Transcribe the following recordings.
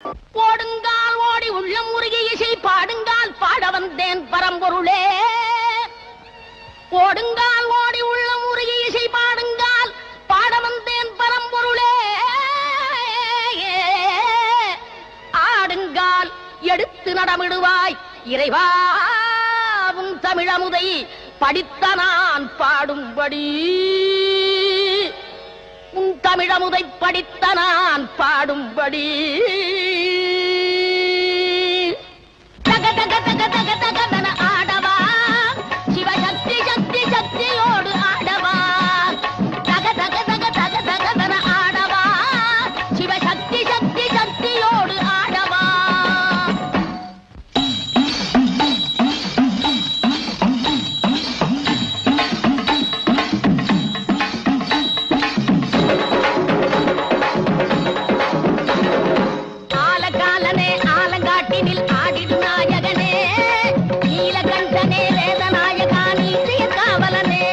ஓடுங்கால் ஓடி உள்ளம் முருகி இசை பாடுங்கால் பாட வந்தேன் பரம்பொருளே. ஓடுங்கால் ஓடி உள்ளம் முருகி இசை பாடுங்கால் பாட வந்தேன் பரம்பொருளே. ஆடுங்கால் எடுத்து நடமிடுவாய் இறைவாவும் தமிழமுதை படித்த நான் பாடும்படி. உன் தமிழமுதை படித்த நான் பாடும்படி. தக தக தக தக தகதன ஆடவா சிவசக்தி சக்தி சக்தியோடு ஆடவா. தக தக தக தக தகதன ஆடவா சிவசக்தி சக்தி சக்தியோடு ஆடவா. ஆலகாலனே ஆலங்காட்டினில் ஆடிடு நாயகனே. நீலகண்டனே வேதநாயகா நீதிய காவலனே.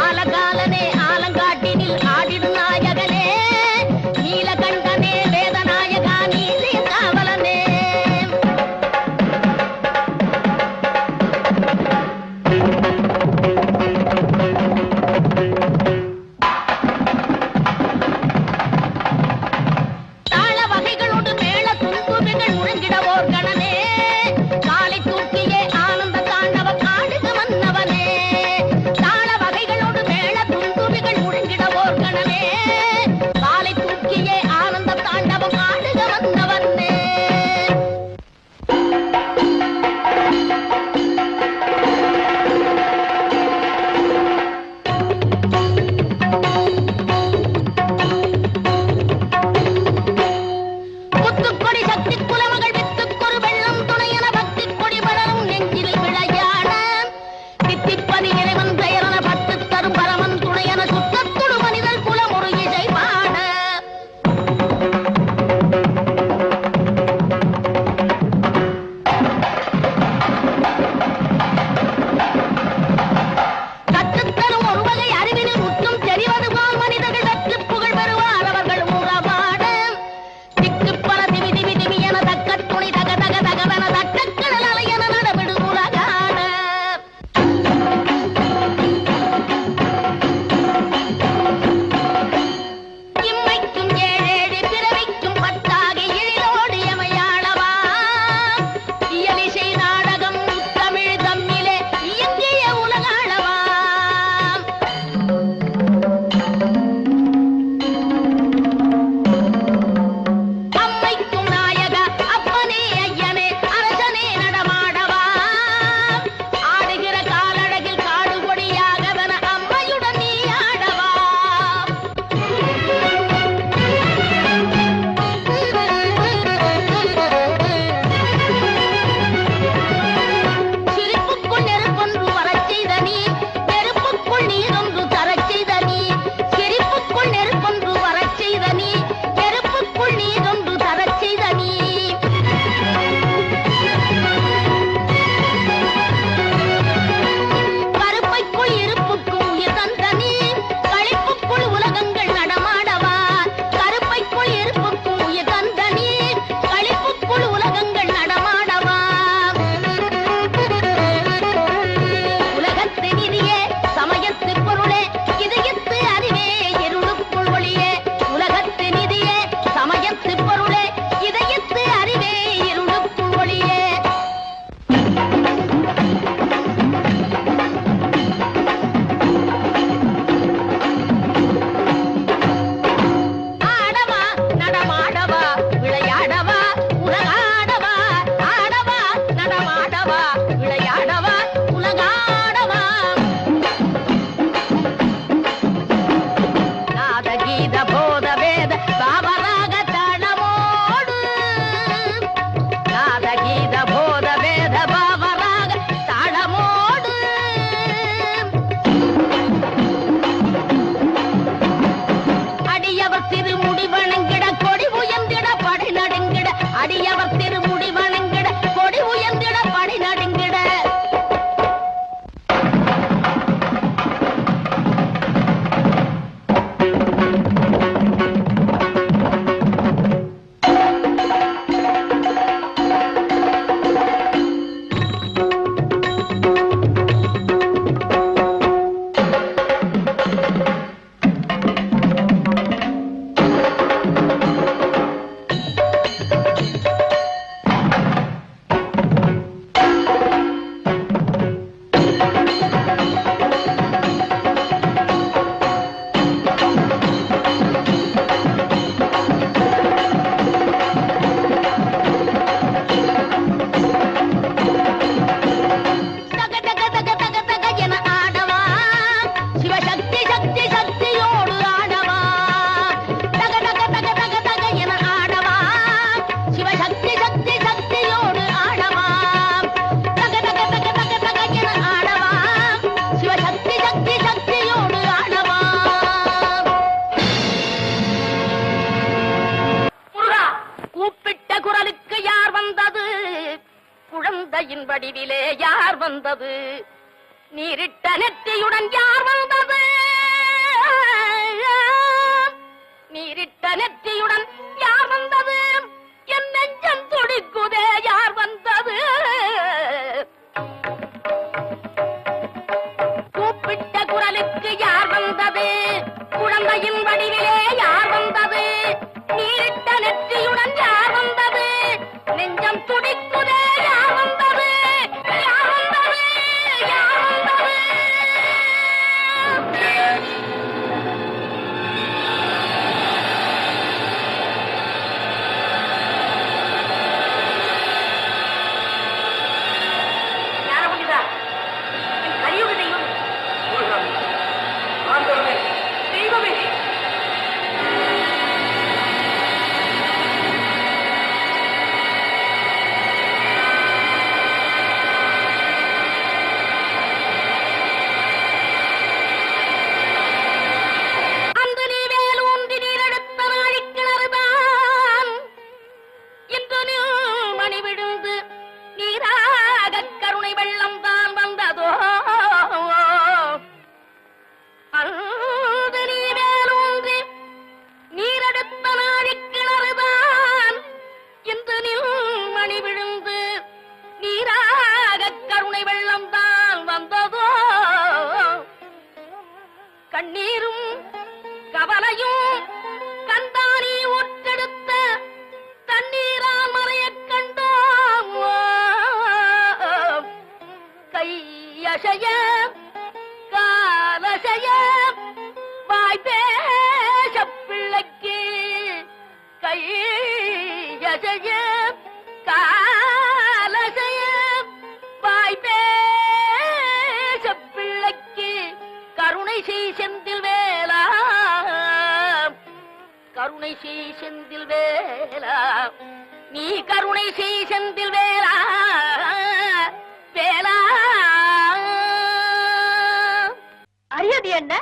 ஆலகாலனே ஆலங்காட்டினில் ஆடிடு நாயகனே. நீலகண்டனே வேதநாயகா நீதிய காவலனே. தாள வகைகளோடு மேள துன்புகள் முழங்கிடவோர் கணனே. காலை தூக்கியே ஆனந்த தாண்டவம் ஆடுக மன்னவனே. தாள வகைகளோடு மேள துன்புகள் முழங்கிடவோர் கணனே. காலை தூக்கியே ஆனந்த தாண்டவம் ஆடுக மன்னவனே. முத்துக்கொடி சக்தி குலமகள் வித்துக்கொரு வெள்ளம் துணையன பக்தி கொடி வளரும் நெஞ்சில் விளையாட. தித்திப்பதி இறைவன் பெயரன பட்டு தரும் பரமன் துணையன சுத்தத்துடு மனிதர் குலம் ஒரு இசை பாட. கற்றுத்தரும் ஒரு வகை அறிவினில் முற்றும் தெரிவது போல் மனிதர்கள் வெற்றி புகழ் பெறுவார் அவர்கள் உறவாட. திக்கு பல திமி திமி திமி என தக்க கூப்பிட்ட குரலுக்கு யார் வந்தது? குழந்தையின் வடிவிலே யார் வந்தது? நீரிட்ட நெற்றியுடன் யார் வந்தது? நீரிட்ட நெற்றியுடன் யார் வந்தது? என் நெஞ்சம் துடிக்குதே யார் வந்தது? கூப்பிட்ட குரலுக்கு யார் வந்தது? குழந்தையின் வடிவிலே யார் வந்தது? நீரிட்ட நெற்றியுடன் யார் வந்தது? நெஞ்சம் துடிக்குதே யார் வந்தது? யார் வந்தது? யார் வந்தது? கண்ணீரும் கவலையும் கந்தானி ஒற்றெடுத்த தண்ணீரா மறையக் கண்டோம். கையசைய காலசைய வாய்ப்பேச பிள்ளைக்கு கையசைய காலசைய வாய்ப்பேச பிள்ளைக்கு கருணை செய் செந்தில் வேலா, கருணை செய் செந்தில் வேலா, நீ கருணை செய் செந்தில் வேலா வேலா. அரியது என்ன?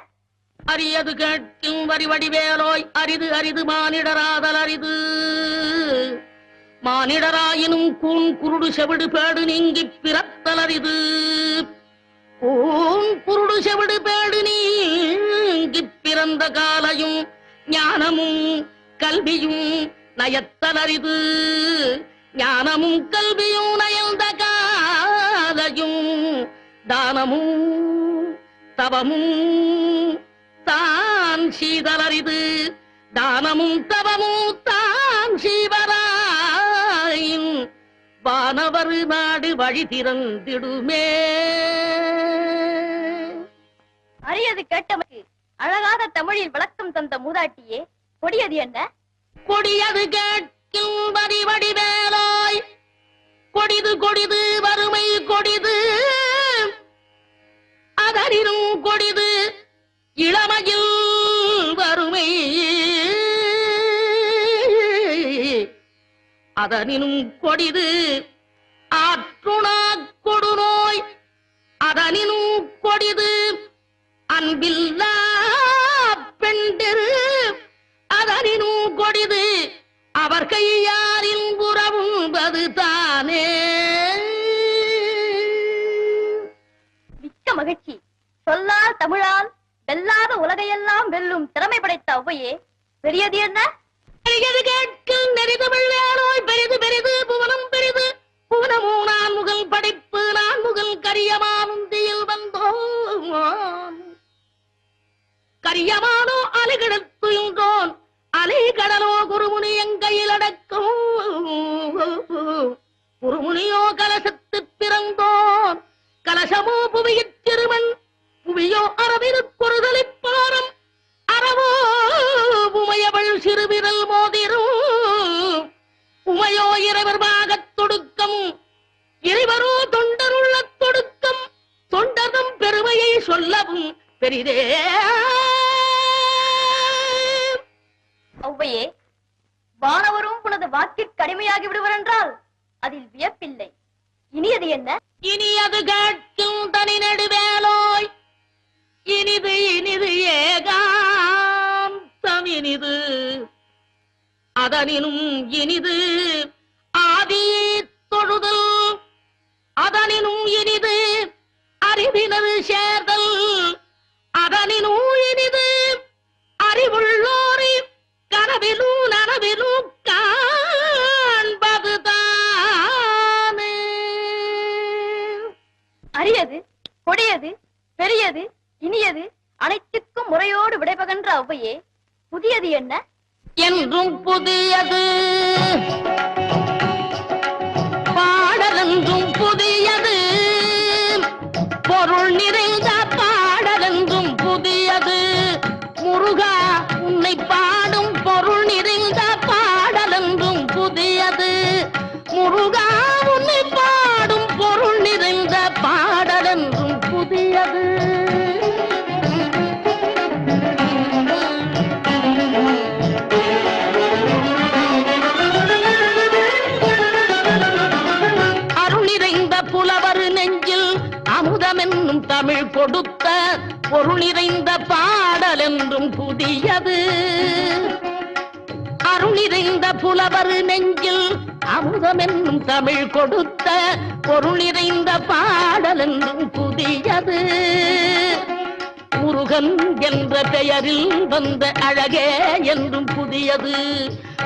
அரியது கேட்கும் வரிவடி வேலோய், அரிது அரிது மானிடராதல் அரிது. மானிடராயினும் கூண் குருடு செவிடு பேடு நீங்கி பிறத்தல் அரிது. குருடு செவிடு பேடு நீங்கி பிறந்த காலையும் ஞானமும் கல்வியும் நயத்தல் அரிது. ஞானமும் கல்வியும் நயந்த காலையும் தானமும் தவமும் தான் சீதல் அரிது. தானமும் தவமும் தான் சீவராயின் வானவர் நாடு வழி திறந்திடுமே. அரியது கேட்டமைக்கு அழகாத தமிழில் விளக்கம் தந்த மூதாட்டியே, கொடியது என்ன? கொடியது கேட்கும் வரிவடி வேலாய், கொடிது கொடிது வறுமை கொடிது, அதனினும் கொடிது இளமையில் வறுமை. அதனினும் கொடிது ஆற்றுணா கொடுநோய், அதனினும் கொடிது அன்பில்லா பெண்டிரு, அதனினும் கொடிது அவர் கையாரின் புறவும்பது தானே. மிக்க மகிழ்ச்சி. சொல்லால் தமிழால் வெல்லாத உலகையெல்லாம் வெல்லும் திறமை படைத்த ஔவையே, பெரியது என்ன? பெரியது கேட்கும் நெறிதமிழ் வேலோய், பெரிது பெரிது புவனம் பெரிது. புவனமும் நான் முகல் படைப்பு, நான் முகல் கரியமானுந்தியில் வந்தோம். கரியமானோ அலைகிடத்துயின்றோன், அலை கடலோ குருமுனி எங்கையில் அடக்கும். குருமுனியோ கலசத்து பிறந்தோன், கலசமோ புவியிற் சிறுவன், புவியோ அறவிருப்பொருதலைப் பாரம். அறவோ உமையவள் சிறுவிரல் மோதிரும், உமையோ இறைவர் பாகத் தொடுக்கம். இறைவரோ தொண்டருள்ள தொடுக்கம், தொண்டரும் பெருமையை சொல்லவும் பெரிதே. ஔவையே, வானவரும் உனது வாக்கிற்கு அடிமையாகி விடுவர் என்றால் அதில் வியப்பில்லை. இனியது என்ன? இனியது கேட்கும் தனி நெடுவேலோய், இனிது இனிது ஏகாந்தம் இனிது. அதனினும் இனிது கேள்வி என்ன? என்றும் புதியது பாடலென்றும் புதியது, பொருள் நிறைந்த பாடலென்றும் புதியது. முருகா உன்னை பாடும் பொருள் நிறைந்த பாடலென்றும் புதியது. முருகா உன்னை பாடும் பொருள் நிறைந்த பாடலென்றும் புதியது. புலவர் நெஞ்சில் அமுதமென்னும் தமிழ் கொடுத்த பொருள் நிறைந்த பாடல் என்றும் புதியது. அருள் நிறைந்த புலவர் நெஞ்சில் அமுதமென்னும் தமிழ் கொடுத்த பொருள் நிறைந்த பாடல் என்றும் புதியது. முருகன் என்ற பெயரில் வந்த அழகே என்றும் புதியது.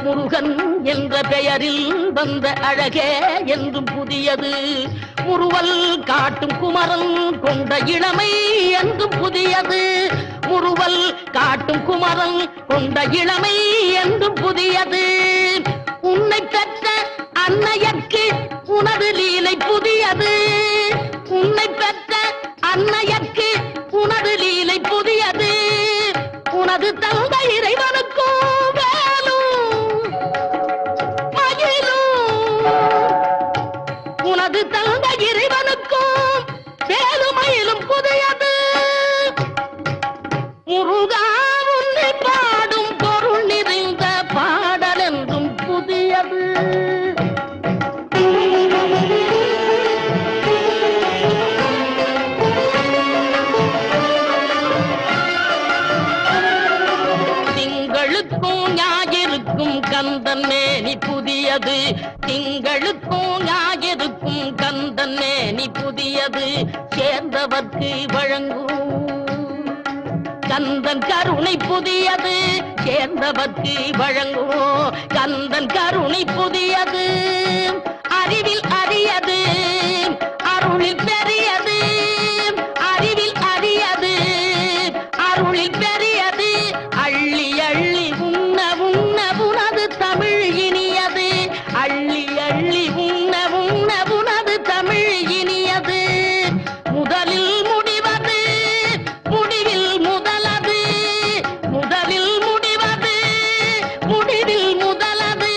முருகன் என்ற பெயரில் வந்த அழகே என்றும் புதியது. முறுவல் காட்டும் குமரன் கொண்ட இளமை என்றும் புதியது. முறுவல் காட்டும் குமரன் கொண்ட இளமை என்றும் புதியது. உன்னை பெற்ற அன்னையர்க்கு உனது லீலை புதியது. உன்னை பெற்ற அன்னையர்க்கு உனது லீலை புதியது. உனது தந்தை இறைவனுக்கும் வேலும் மயிலும், உனது தந்தை இறைவனுக்கும் வேலுமயிலும் புதியது. முருகா உன்னை பாடும் பொருள் நிறைந்த பாடல் என்றும் புதியது. திங்களுக்கும் ஞாயிறுக்கும் கந்தன் மேனி புதியது. திங்களுக்கும் ஞாயிறுக்கும் கந்தன் மேனி புதியது. சேர்ந்தவர்க்கு வழங்கும் கந்தன் கருணை புதியது. சேர்ந்தவர்க்கு வழங்கும் கந்தன் கருணை புதியது. அறிவில் அரியது, அருளில் பெரியது. அறிவில் அரியது, அருளில் பெரியது. அள்ளி அள்ளி உண்ண உண்ண உனது தமிழ் இனியது. அள்ளி அள்ளி உண்ண உண்ண உனது தமிழ் இனியது. முதலில் முடிவது, முடிவில் முதலது. முதலில் முடிவது, முடிவில் முதலது.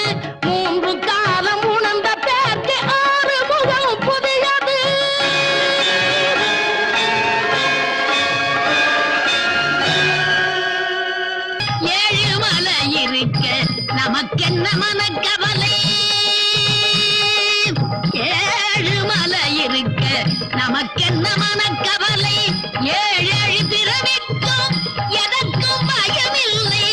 மூன்று காலம் உணர்ந்த பேர்க்கு ஆறு முகம் புதியது. ஏழுமலை இருக்க நமக்கென்ன மனக்கவலை. ஏழுமலை இருக்க நமக்கென்ன மனக்கவலை. ஏழேழு பிறவிக்கும் எதற்கும் பயமில்லை.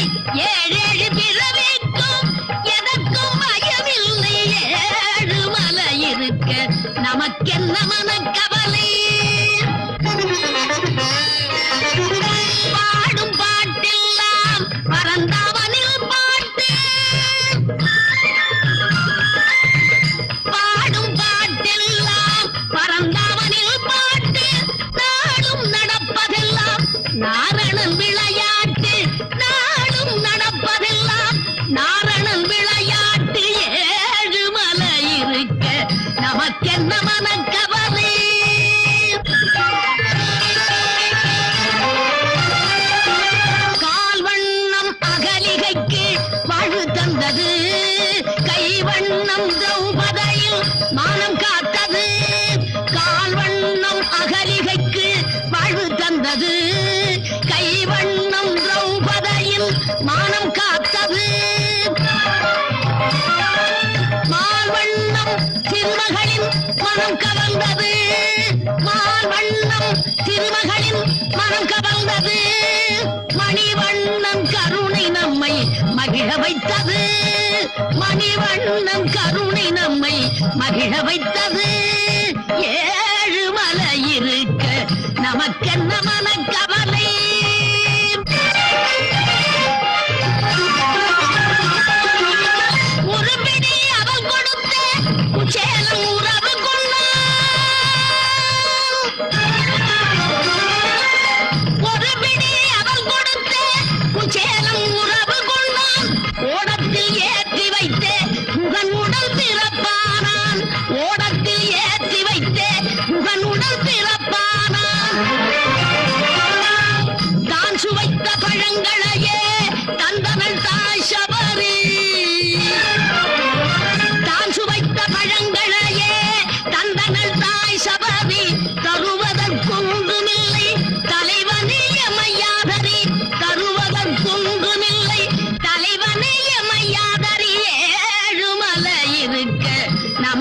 ஏழேழு பிறவிக்கும் எதற்கும் பயமில்லை. ஏழுமலை இருக்க நமக்கென்ன மனக்கவலை. பாடும் பாட்டெல்லாம் பரந்தாவனில் பாட்டு. பாடும் பாட்டெல்லாம் பரந்தாவனில் பாட்டு. நாடும் நடப்பதெல்லாம் நாரணன் விளையாட்டு. நாடும் நடப்பதெல்லாம் நாரணன் விளையாட்டு. ஏழுமலை இருக்க நமக்கென்ன மனக்கவலை. கால்வண்ணம் அகலிகைக்கு வாழ்வு தந்தது. கைவண்ணம் திரௌபதியில் மானம் காத்தது. கால்வண்ணம் அகலிகைக்கு வாழ்வு தந்தது. கைவண்ணம் திரௌபதியில் மானம் காத்தது. மால்வண்ணம் திருமகளின் மனம் கவர்ந்தது. மால்வண்ணம் திருமகளின் மனம் கவர்ந்தது. மணிவண்ணன் கருணை நம்மை மகிழ வைத்தது. மணிவண்ணன் கருணை நம்மை மகிழ வைத்தது. ஏழுமலை இருக்க நமக்கென்ன மனக்கவலை. ஒரு பிடி அவள் கொடுத்த குச்சேலம் உறவு கொள்ள. ஒரு பிடி அவள் கொடுத்த குச்சேலம் உறவு கொள்ள.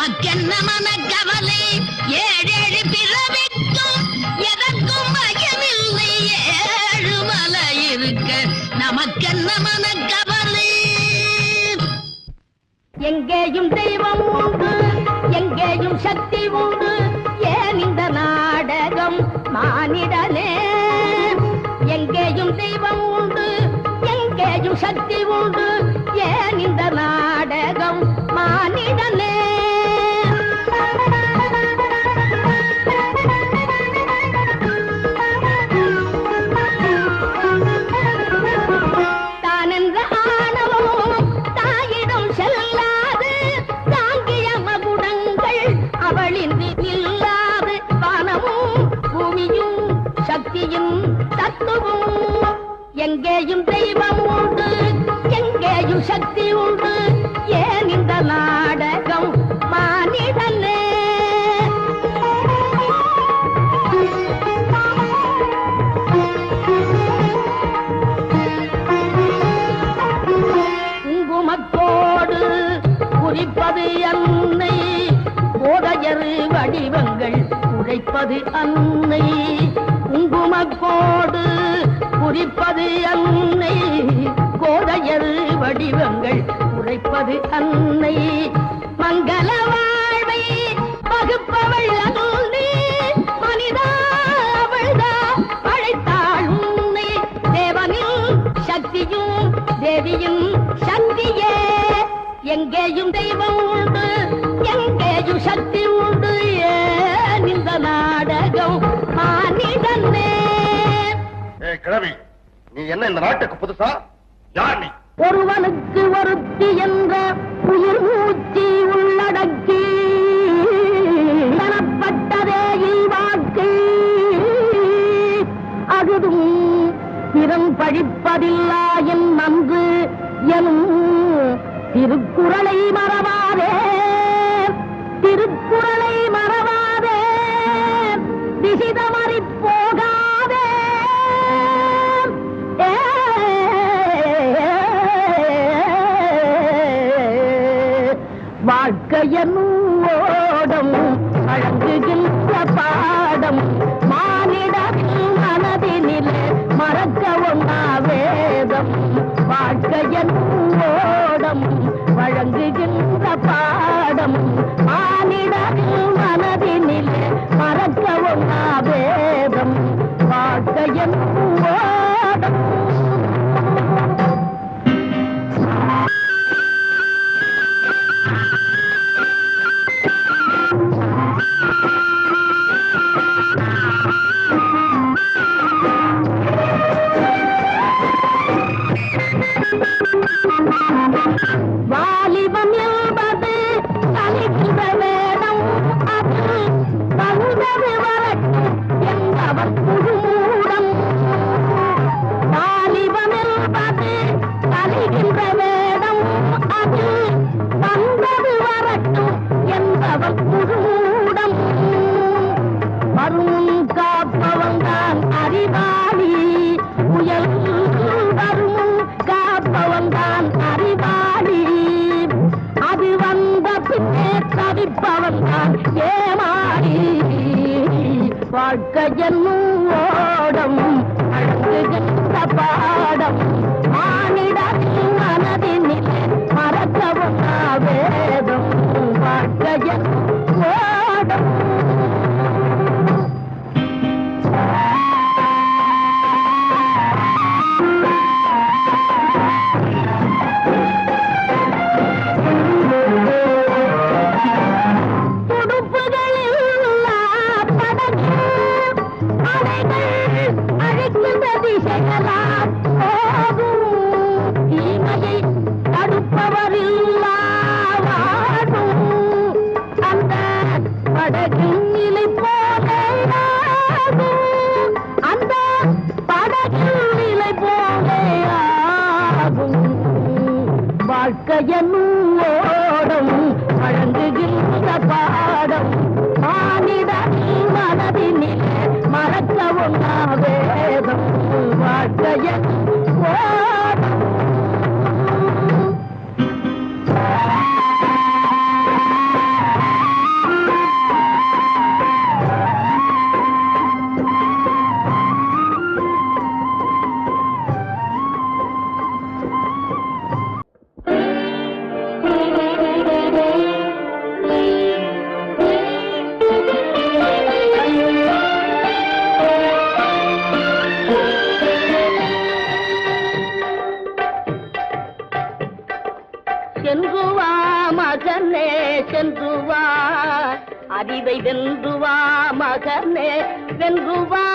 நமக்கென்ன மனக்கவலை ஏழேழு பிறவிக்கும் எதற்கும் பயமில்லை ஏழு மலை இருக்க நமக்கென்ன மனக்கவலை எங்கேயும் தெய்வம் உண்டு எங்கேயும் சக்தி உண்டு ஏன் இந்த நாடகம் மானிடனே எங்கேயும் தெய்வம் உண்டு எங்கேயும் சக்தி உண்டு ஏன் இந்த நாடகம் மானிடனே தான் என்ற ஆணவமும் தாயிடம் செல்லாது தாங்கிய மகுடங்கள் அவளின்றி நில்லாது வானமும் பூமியும் சக்தியும் தத்துவம் எங்கேயும் தெய்வம் உண்டு எங்கேயும் சக்தி உண்டு ஏன் இந்த நாடகம் மானிடனே குங்குமத்தோடு குறிப்பது அன்னை போதையர் வடிவங்கள் உரைப்பது அன்னை குங்குமக்கோடு குறிப்பது அன்னை கோதையர் வடிவங்கள் உரைப்பது அன்னை மங்கள வாழ்வை பகுப்பவள் அன்னை மனிதா அவள்தா அழைத்தாள் உன்னை தேவனின் சக்தியும் தேவியும் சக்தியே எங்கேயும் தெய்வம் உண்டு எங்கேயும் சக்தி உண்டு ஏன் இந்த நாடகம் மானிடனே கிழவி நீ என்ன இந்த நாட்டுக்கு புதுசா யார் நீ ஒருவனுக்கு ஒருத்தி என்ற உயிர் மூச்சு உள்ளடக்கி எனப்பட்டதே இல்வாக்கு அதுவும் திறம் பழிப்பதில்லா என் நன்று எனும் திருக்குறளை மறவாதே திருக்குறளை மறவாதே திசிதமறி போகாதே வாழ்க்கையனும் ஓடம் வழங்குகின்ற பாடம் மானிடத்தின் மனதினிலே மறக்க ஒண்ணா வேதம் வாழ்க்கையனும் ஓடம் வழங்குகின்ற பாடம் மானிடத்தின் மனதினிலே மறக்க ஒண்ணா வேதம் வாழ்க்கையனும் ஓடம் வாலிபம் என்பது தனிக்கிற வேடம் அது வந்தது வரட்டும் என்பவர் புதுமூடம் வாலிபம் என்பது தனிக்கின்ற வேடம் அது வந்தது வரட்டும் என்பவர் புதுமூடம் வரும் காப்பவன் தான் அறிவாளி புயல் வரும் காப்பவன் தான் அறிவாளி அது வந்த பின்னே தவிப்பவன் தான் ஏமாறி வாழ்க்கை என்னும் ஓடம் அழகுகின்ற பாடம் மானிடத்தின் மனதினிலே மறக்கவும் வேதம் வாழ்க்கை என்னும் ஓடம் தடுப்பவரில்லா சென்று வா அறிவை வென்று வா மகனே வென்று வா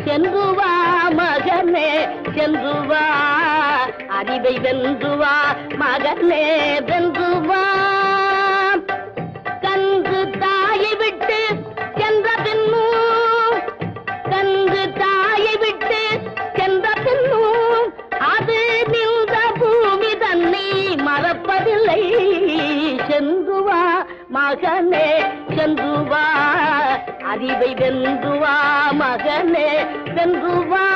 சென்று வா மகனே சென்று வா அறிவை வென்று வா மகனே வென்று வா கன்று தாயை விட்டு சென்ற பின்னும் கன்று தாயை விட்டு சென்ற பின்னும் அது நின்ற பூமி தன்னை மறப்பதில்லை சென்று வா மகனே சென்று வா அறிவை வென்று வா மகனே வென்று வா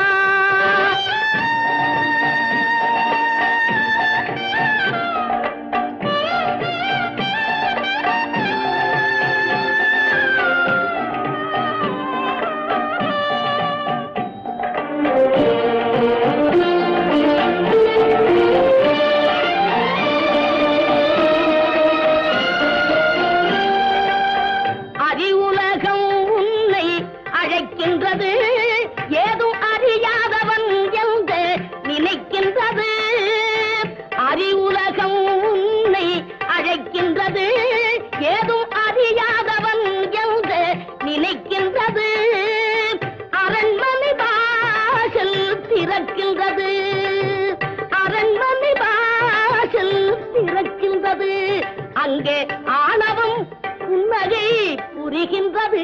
அங்கே ஆணவம் உண்மையை புரிகின்றது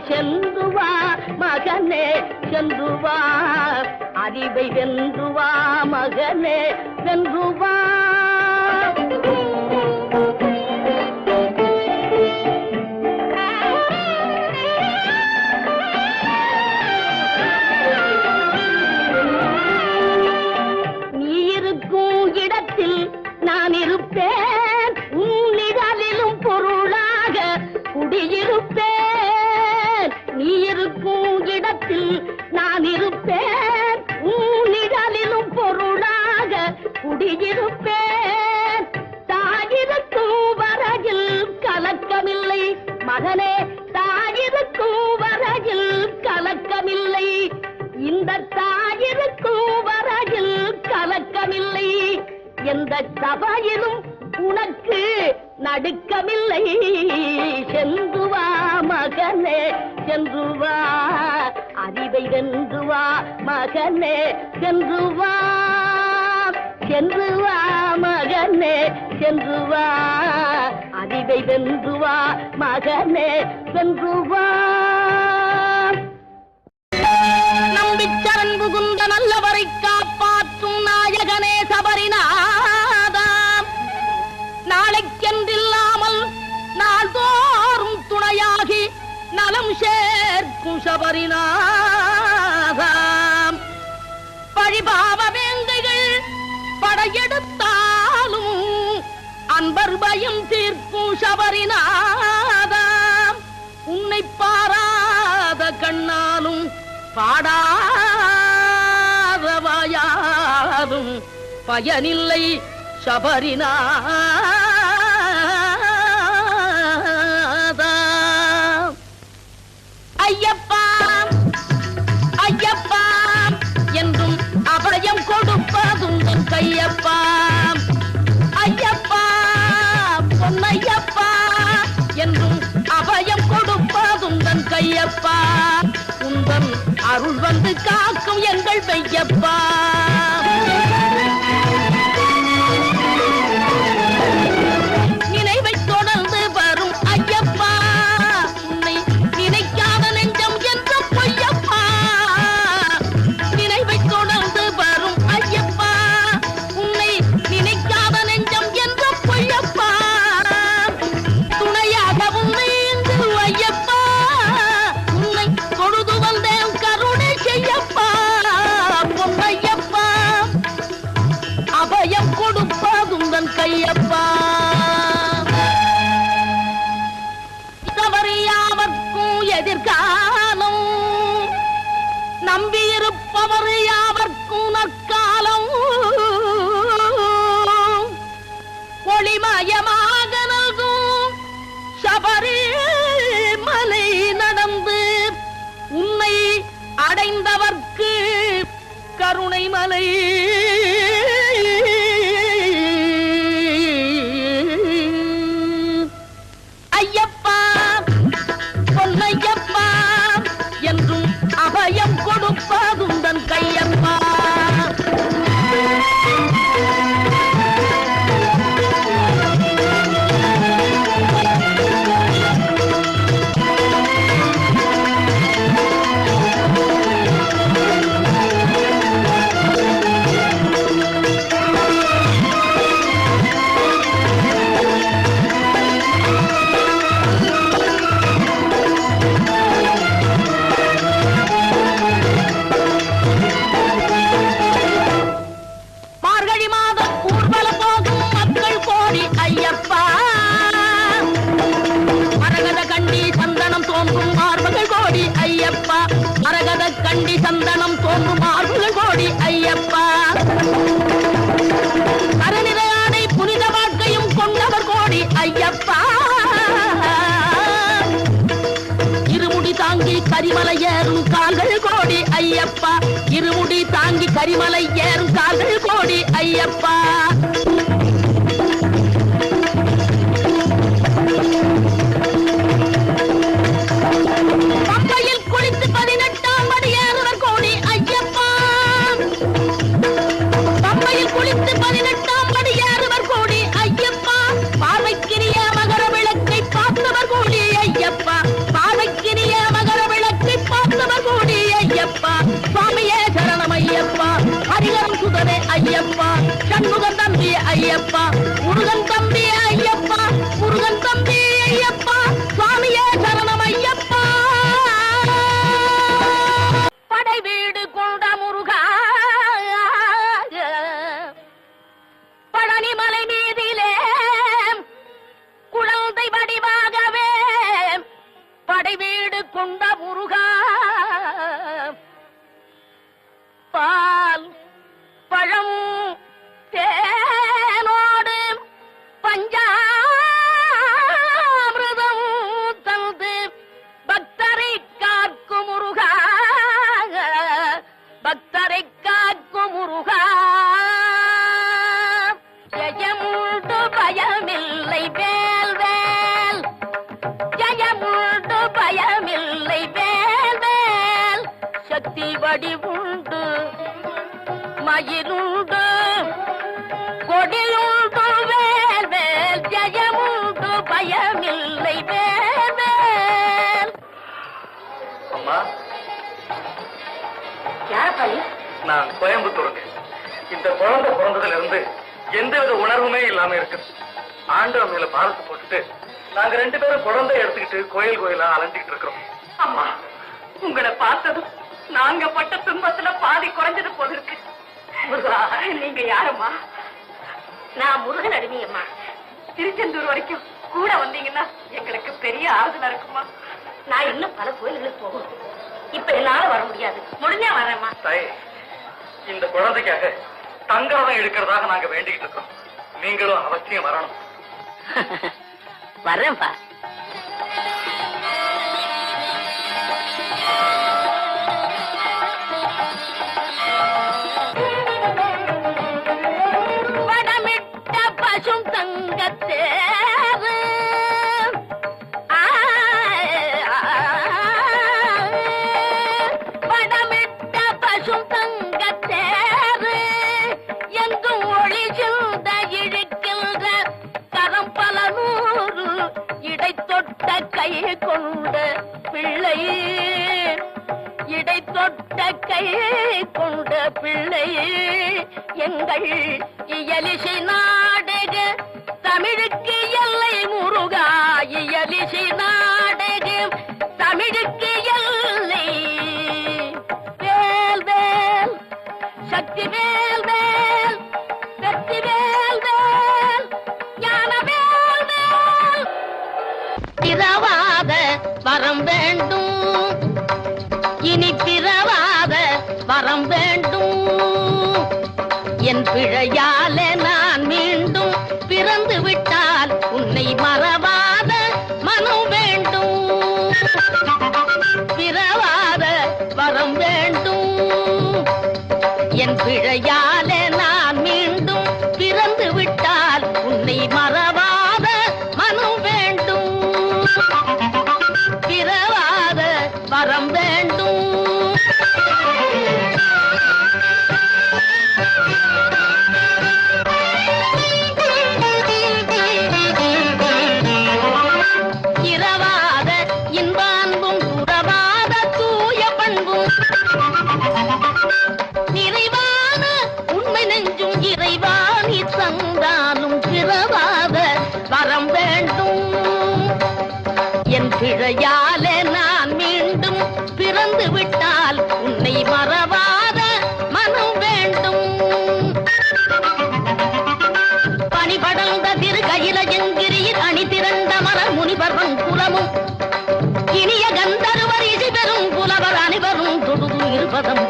சென்று வா மகனே சென்று வா அறிவை வென்று வா மகனே வென்று வா நீ இருக்கும் இடத்தில் நான் இருப்பேன் உன்னிடலிலும் பொருளாக குடியிருப்பேன் நீ இருக்கும் இடத்தில் நான் இருப்பேன் உன்னிடலிலும் பொருளாக குடியிருப்பேன் தாயிருக்கும் வரையில் கலக்கமில்லை மகனே தாயிருக்கும் வரையில் கலக்கமில்லை இந்த தாயிருக்கும் வரையில் கலக்கமில்லை எந்த சபையிலும் உனக்கு நடுக்கமில்லை சென்று வா மகனே சென்று வா அறிவை வென்று வா மகனே சென்று வா சென்று வா மகனே சென்று வா அறிவை வென்று வா மகனே சென்று வா நம்பிச்சரண் புகுந்த நல்லவரை காப்பாற்றும் நாயகனே சபரிநாதாம் நாளைக்கென்றில்லாமல் நாள்தோறும் துணையாகி நலம் சேர்க்கும் சபரிநாதாம் பழிபாவ வேங்கைகள் படையெடுத்தாலும் அன்பர் பயம் தீர்க்கும் சபரிநாதாம் உன்னை பாராத கண்ணாலும் பாடாதவாயாதும் பயனில்லை சபரிநாதா ஐயப்பா ஐயப்பா என்றும் அபயம் கொடுப்பதும் கையப்பா ஐயப்பா பொன்னையப்பா என்றும் அபயம் கொடுப்பதும் கையப்பா உந்தன் அருள் வந்து காக்கும் எங்கள் மெய்யப்பா நினைவை தொடர்ந்து வரும் ஐயப்பா உன்னை நினைக்காத நெஞ்சம் என்ற பொய்யப்பா நினைவை தொடர்ந்து வரும் ஐயப்பா உன்னை நினைக்காத நெஞ்சம் என்ற பொய்யப்பா துணையாக உன்னை இங்கு ஐயப்பா உன்னை தொழுது வந்தேன் கருணை செய்யப்பா பொன்னையப்பா அபயம் கொடுப்பதும் தன் கையப்பா யாவர்க்கும் எதிர்காலம் நம்பியிருப்பவர் யாவர்க்கும் நற்காலம் ஒளிமயமாக நல்கும் சபரிமலை நடந்து உன்னை அடைந்தவர்க்கு கருணை மலை சந்தனம் தோன்றும் மார்புகள் கோடி ஐயப்பா. கருநிறையானை புனித வாழ்க்கையும் கொண்டவர் கோடி ஐயப்பா. இருமுடி தாங்கி கரிமலை ஏறும் கால்கள் கோடி ஐயப்பா. இருமுடி தாங்கி கரிமலை ஏறும் கால்கள் கோடி ஐயப்பா. பம்பையில் குளித்து 18ஆம் படி ஏறுவர் கோடி ஐயப்பா. பம்பையில் குளித்து 18ஆம் படி ஏறுவர் கோடி ஐயப்பா. பார்வைக்கினிய மகர விளக்கை பார்த்தவர் கோடி ஐயப்பா. பார்வைக்கினிய மகர விளக்கை பார்த்தவர் கோடி ஐயப்பா. சுவாமியே சரணம் ஐயப்பா. ஹரிகரம் சுதரே ஐயப்பா. சண்முகன் தம்பி ஐயப்பா. முருகன் தம்பி ஐயப்பா. முருகன் தம்பி ஐயப்பா. சுவாமியே சரணம் ஐயப்பா. படை வீடு கொண்ட முருகா பழனிமலை மீதிலே குழந்தை வடிவாகவே படை வீடு கொண்ட முருகா பால் பழம் தேனோடு பஞ்சாமிர்தம் தந்து பக்தரை காக்கும் முருகா. பக்தரை காக்கும் முருகா. ஜெயமுண்டு பயமில்லை வேல் வேல். ஜெயமுண்டு பயமில்லை வேல் வேல். சக்தி வடிவுண்டு மயிலுண்டு கொடியுண்டு வேல் வேல். ஜெயமுண்டு பயமில்லை வேல் வேல். அம்மா, யாரப்பாடி? நான் கோயம்புத்தூருங்க. இந்த குழந்தை பிறந்ததுல இருந்து எந்தவித உணர்வுமே இல்லாம இருக்கு. ஆண்டவன் மேல பாரத்தை போட்டுட்டு நாங்க 2 பேரும் குழந்தை எடுத்துக்கிட்டு கோயில் கோயிலா அலைஞ்சிட்டு இருக்கிறோம். அம்மா, உங்களை பார்த்ததும் நாங்க பட்ட துன்பத்துல பாதி குறைஞ்சது போல இருக்கு. முருகா, நீங்க யாரம்மா? நான் முருகன் அடிமையம்மா. திருச்செந்தூர் வரைக்கும் கூட வந்தீங்கன்னா எங்களுக்கு பெரிய ஆறுதலா இருக்குமா. நான் இன்னும் பல கோயில்களுக்கு போகணும். இப்ப என்னால வர முடியாது. முடிஞ்சா வரேம்மா. தாயே, இந்த குழந்தைக்காக தங்கரதம் எடுக்கிறதாக நாங்க வேண்டிக்கிட்டு இருக்கோம். நீங்களும் அவசியம் வரணும். வரேன்பா. வடமிட்ட பசும் தங்கத்தேரு வடமிட்ட பசும் தங்கத்தேரு எங்கும் ஒளி சிந்த இழுக்கின்ற கரம் பல 100 இடை தொட்ட கை கொண்ட பிள்ளை. இடை தொட்ட கை கொண்ட பிள்ளை எங்கள் இயலிசை நாடக தமிழுக்கு எல்லை முருகா. இயலிசை நாடக தமிழுக்கு எல்லை. வேல் வேல் சக்தி வேல் வேல். வெற்றி வேல் வேல். ஞான வேல் வேல். பிறவாத வரம் வேண்டும். இனி பிறவாத வரம் வேண்டும். என் பிழையாலே நான் மீண்டும் பிறந்து விட்டால் உன்னை மறவாத மனம் வேண்டும். பிறவாத வரம் வேண்டும். என் பிழையாலே நான் மீண்டும் பிறந்து விட்டால் உன்னை மறவாத மனம் வேண்டும். பிறவாத வரம் வேண்டும். இரவாத இன்பான்பும் துறவாத தூய பண்பும் நிறைவான உண்மை நெஞ்சும் இறைவாணி தந்தாலும் பிறவாத வரம் வேண்டும். என் பிழையாலே நான் மீண்டும் பிறந்து விட்டால் உன்னை மறவாத மனம் வேண்டும். பணிபடர்ந்த திரு கையிலயங்கிரியில் அணி திரண்ட மலர் முனிவரும் குலமும் இனிய கந்தர்வர் இசை பெறும் புலவர் அனைவரும் தொழுது இருப்பதம்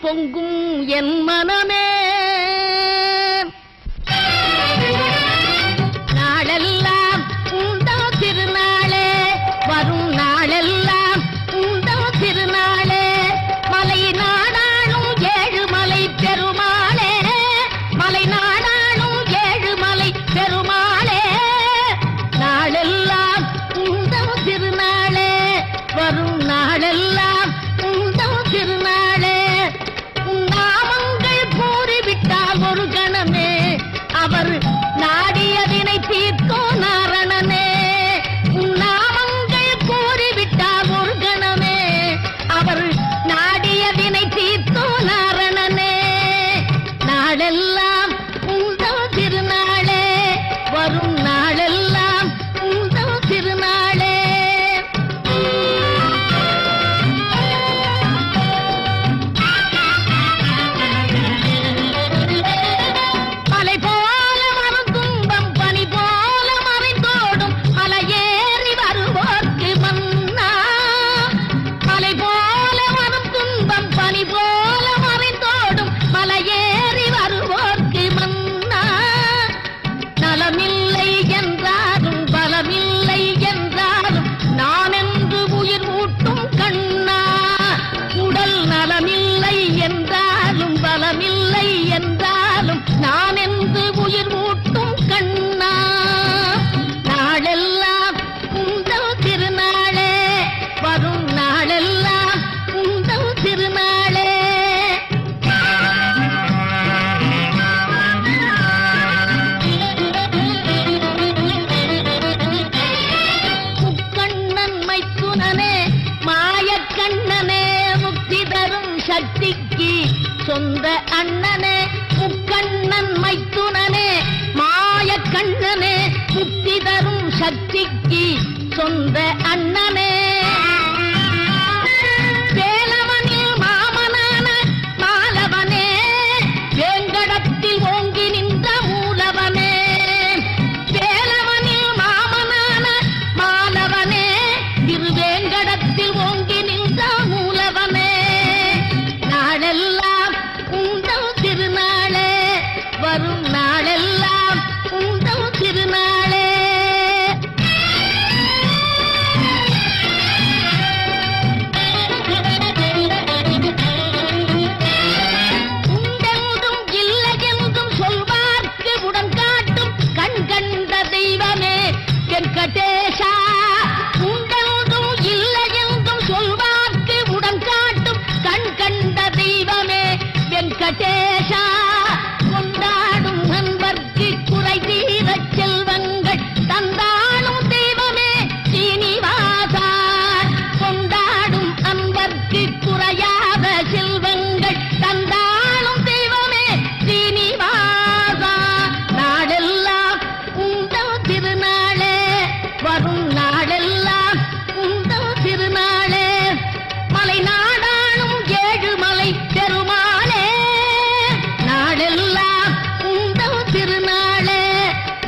பொங்கும் என் மனமே நாளெல்லாம் உண்டோ திருநாளே வரும் நாளெல்லாம் உண்டோ திருநாளே மலை நாடாளும் ஏழுமலை பெருமாளே மலை நாடாளும் ஏழுமலை பெருமாளே நாளெல்லாம் உண்டோ திருநாளே வரும் நாளெல்லாம் உண்டோ திருநாளே நாமங்கள் கூறிவிட்டால் ஒரு கணமே அவர் நாடியதினை தீர்த்தோ நாரணனே நாமங்கள் கூறிவிட்டால் ஒரு கணமே அவர் நாடியதினை தீர்த்தோ நாரணனே நாளெல்லாம் உண்டோ திருநாளே வரும் நாளெல்லாம் உண்டோ திருநாளே மலை போல வரும் துன்பம் பனி போல மறைந்தோடும் மலையேறி வருவோர்க்கு மன்னா மலை போல வரும் துன்பம் பனி போல மறைந்தோடும் மலையேறி வருவோர்க்கு மன்னா நலமில்லை என்றாலும் பலமில்லை என்றாலும் நான் என்று உயிர் ஊட்டும் கண்ணா உடல் நலமில்லை என்றாலும் பலமில்லை என்றாலும் நான் என்று உயிர் ஊட்டும் கண்ணா நாளெல்லாம் உண்டோ திருநாளே வரும் நாளெல்லாம் உண்டோ திருநாளே முக்கண்ணன் மைத்துனனே மாயக்கண்ணனே முக்தி தரும் சக்திக்கு சொந்த அண்ணனே முக்கண்ணன் மைத்துனனே மாயக்கண்ணனே முக்தி தரும் சக்திக்கு சொந்த அண்ணனே வேலவனில் மாமனான மாலவனே வேங்கடத்தில் ஓங்கி நின்ற மூலவனே வேலவனில் மாமனான மாலவனே திருவேங்கடத்தில் ஓங்கி நின்ற மூலவனே நாளெல்லாம் உண்டோ திருநாளே வரும் நாளெல்லாம் உண்டோ திருநாளே உண்டென்றும் இல்லையென்றும் சொல்வார்க்கு உடன் காட்டும் கண் கண்ட தெய்வமே வெங்கடேஷா உண்டென்றும் இல்லையென்றும் சொல்வார்க்கு உடன் காட்டும் கண் கண்ட தெய்வமே வெங்கடேஷா கொண்டாடும் நண்பர்க்கு குறை தீரச் செல்வங்கள் தந்தாலும் தெய்வமே சீனிவாசா கொண்டாடும் அன்பர்க்கு குறையாத செல்வங்கள் தந்தாலும் தெய்வமே சீனிவாசா நாடெல்லாம் உண்டோ திருநாளே வரும் நாடெல்லாம் உண்டோ திருநாளே மலை நாடாளும் ஏழுமலை பெருமாளே நாடெல்லாம் உண்டோ திருநாளே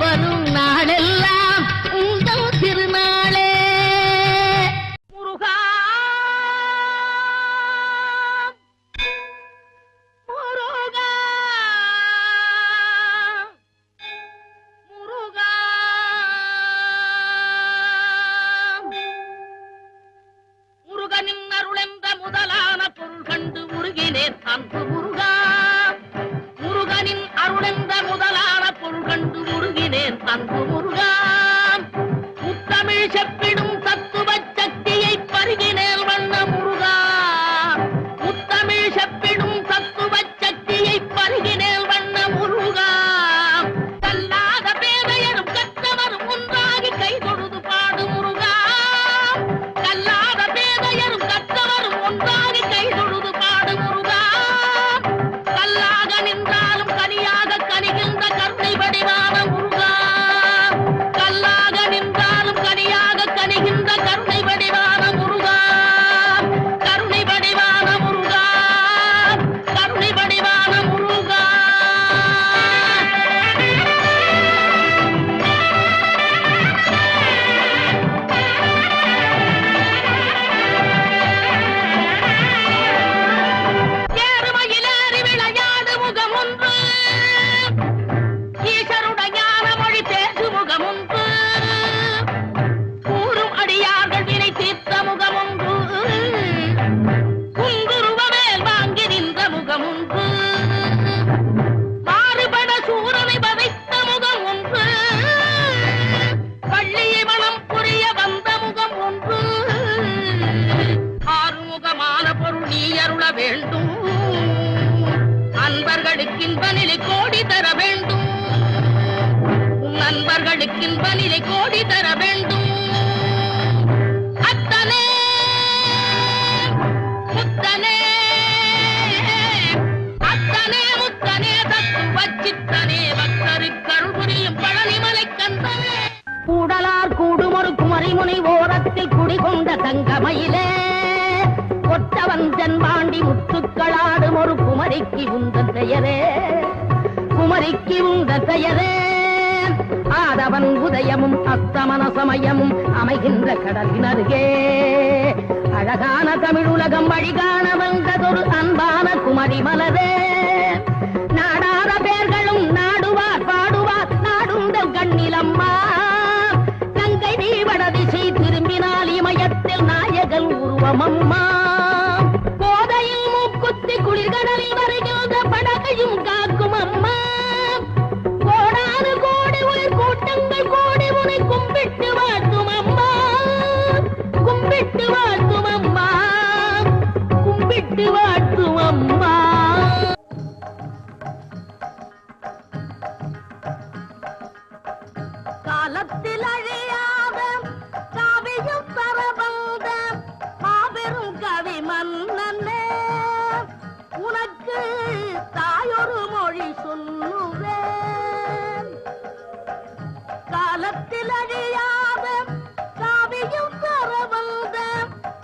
வரும் நாடெல்லாம் உண்டோ திருநாளே முருகா முருகா முருகா முருகனின் அருளென்ற முதலான பொருள் கண்டு உருகினேன் அன்பு முருகா முருகனின் அருளென்ற முதலான பொருள் கண்டு உருகினேன் அன்பு முருகா முத்தமிழ் செப்பிடும் தத்துவ சக்தியை பருகினேன் வண்ண முருகா முத்தமிழ் செப்பிடும் தத்துவ சக்தியை பருகினேன் வண்ண முருகா கல்லாத பேதையரும் கற்றவரும் ஒன்றாகி கை தொழுது பாடு முருகா கல்லாத பேதையரும் கற்றவரும் ஒன்றாகி கை தொழுது பாடு முருகா கல்லாக நின்றாலும் கனியாக கனிகின்ற கருணை வடிவான முருகா கல்லாக நின்றாலும் கனியாக கனிகின்ற உனக்கின் பலிரை கோடி தர வேண்டும் அத்தனே முத்தனே அத்தனே முத்தனே தத்தும் வச்சித்தனே பக்தருக்கு அருள் புரியும் பழனிமலை கந்தனே கூடலார் கூடுமொரு குமரிமுனை ஓரத்தில் குடிகொண்ட தங்கமயிலே கொற்றவன் தென்பாண்டி முத்துக்களாடும் ஒரு குமரிக்கு உந்தன் பெயரே குமரிக்கு உந்தன் பெயரே ஆதவன் உதயமும் அஸ்தமன சமயமும் அமைகின்ற கடலின் அருகே அழகான தமிழ் உலகம் வழிகாண வந்ததொரு அன்பான குமரி மலரே நாடாத பேர்களும் நாடுவார் பாடுவார் நாடுந்தல் கண்ணிலம்மா கங்கை நீவட திசை திரும்பினால் இமயத்தில் நாயகன் உருவமம்மா கோதையில் மூக்குத்தி குளிர்கடலில் வருகின்ற படகையும் காக்கும் அம்மா கோடானு கோடி உயிர் கூட்டங்கள் கோடி உனை கும்பிட்டு வாழ்த்தும் அம்மா கும்பிட்டு வாழ்த்தும் அம்மா கும்பிட்டு வாழ்த்தும் அம்மா காலத்தில் அழியாத காவியம் தரவந்த மாபெரும் கவி மன்னனே உனக்கு தாயொரு மொழி சொல்லுவேன் காலத்தில் அழியாத காவியம் தரவந்த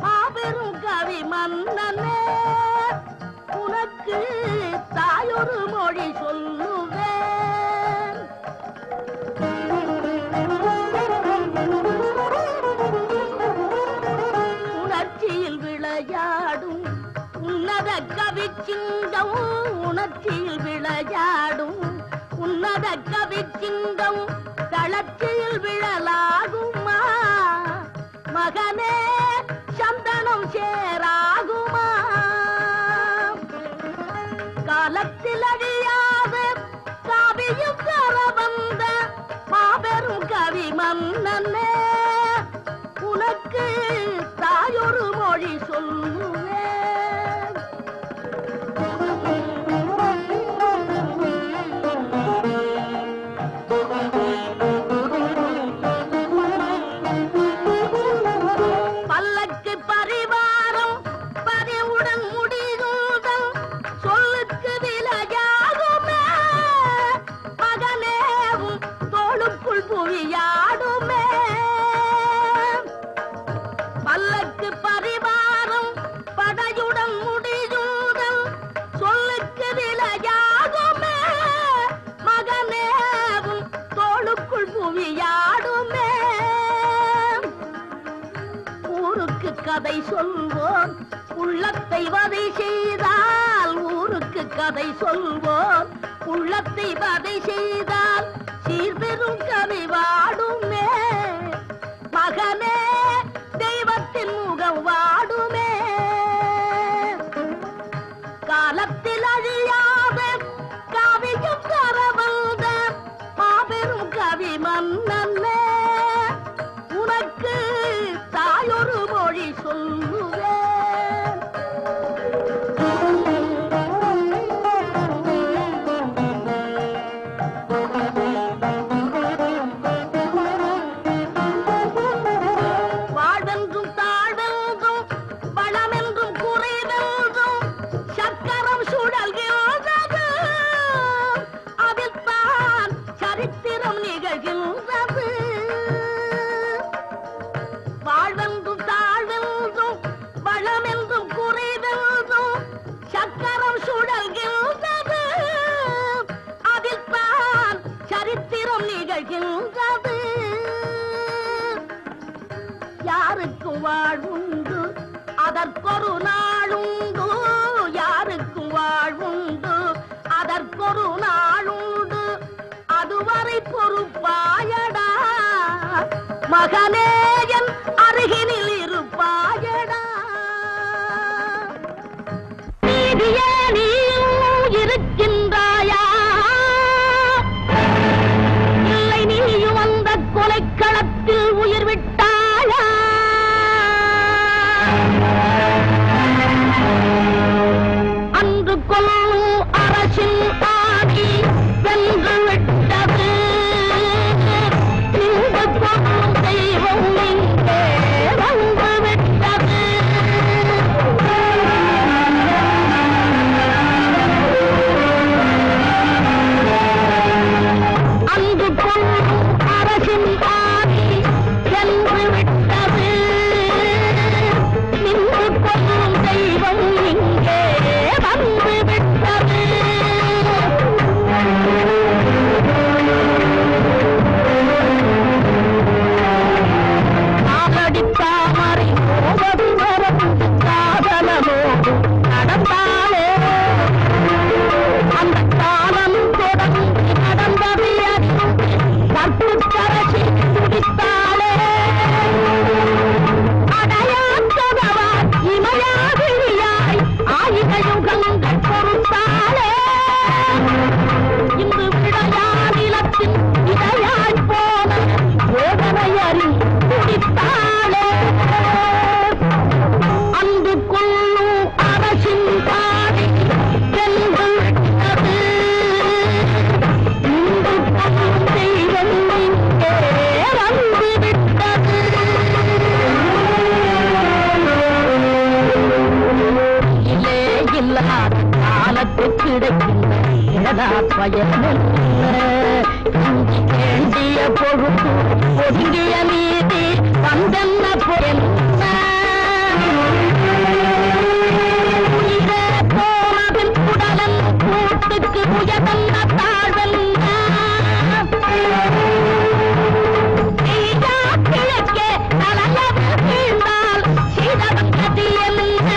மாபெரும் கவி மன்னனே உனக்கு தாயொரு மொழி சொல்லுவேன் உணர்ச்சியில் விளையாடும் உன்னத கவி சிங்கம் உணர்ச்சியில் விளையாடும் உன்னத கவி சிங்கம் தளர்ச்சியில் விழலாகுமா மகனே சந்தனம் சேராகுமா காலத்தில் அழியாத காவியம் தர வந்த மாபெரும் கவி மன்னனே உனக்கு தாயொரு மொழி சொல்லுவேன் பல்லக்கு பரிவாரம் பரிவுடன் முடிதல் சொல்லுக்கு விலையாகுமே மகனேவும் தோளுக்குள் புவியாடுமே பல்லக்கு பரிவாரம் படையுடன் முடிதல் சொல்லுக்கு விலையாகுமே மகனேவும் தோளுக்குள் புவியாடுமே ஊருக்கு கதை சொல்வோம் உள்ளத்தை வதை செய்தால் ஊருக்கு கதை சொல்வோம் உள்ளத்தை வதை செய்தால் சீர்பெரும் கவி வாடுமே மகனே தெய்வத்தின் முகம் வாடுமே காலத்தில் அழியாத காவியம் தர வந்த மாபெரும் கவி மன்னனே உனக்கு தாயொரு மொழி சொல்லுவேன் வாழ்வென்றும் தாழ்வென்றும் வளமென்றும் குறைவென்றும் சக்கரம் சுழல்கின்றது அதில் தான் சரித்திரம் நிகழ்கின்றது வாழ்வென்றும் தாழ்வென்றும் வளமென்றும் குறைவென்றும் சக்கரம் சுழல்கின்றது அதில் தான் சரித்திரம் நிகழ்கின்றது யாருக்கும் வாழ்வுண்டு அதற்கொரு நாளுண்டு யாருக்கும் வாழ்வுண்டு அதற்கொரு நாளுண்டு அதுவரை பொறுப்பாயடா மகனே என் அருகினில் இருப்பாயடா நீதியே நீயும் இருக்கின்றாயா இல்லை நீயும் அந்த கொலைக்களத்தில் உயிர் விட்டாயா அன்று கொல்லும் அரசின் ஆகி வென்று விட்டது நீ வேண்டிய பொழுது ஒதுங்கிய மீதி வந்தென்ன போனதின் உடலன் கூட்டுக்கு உயர்ந்த தாழ்வென்ன கிழக்கே தலையது வீழ்ந்தால் சீதவன் கதி என்ன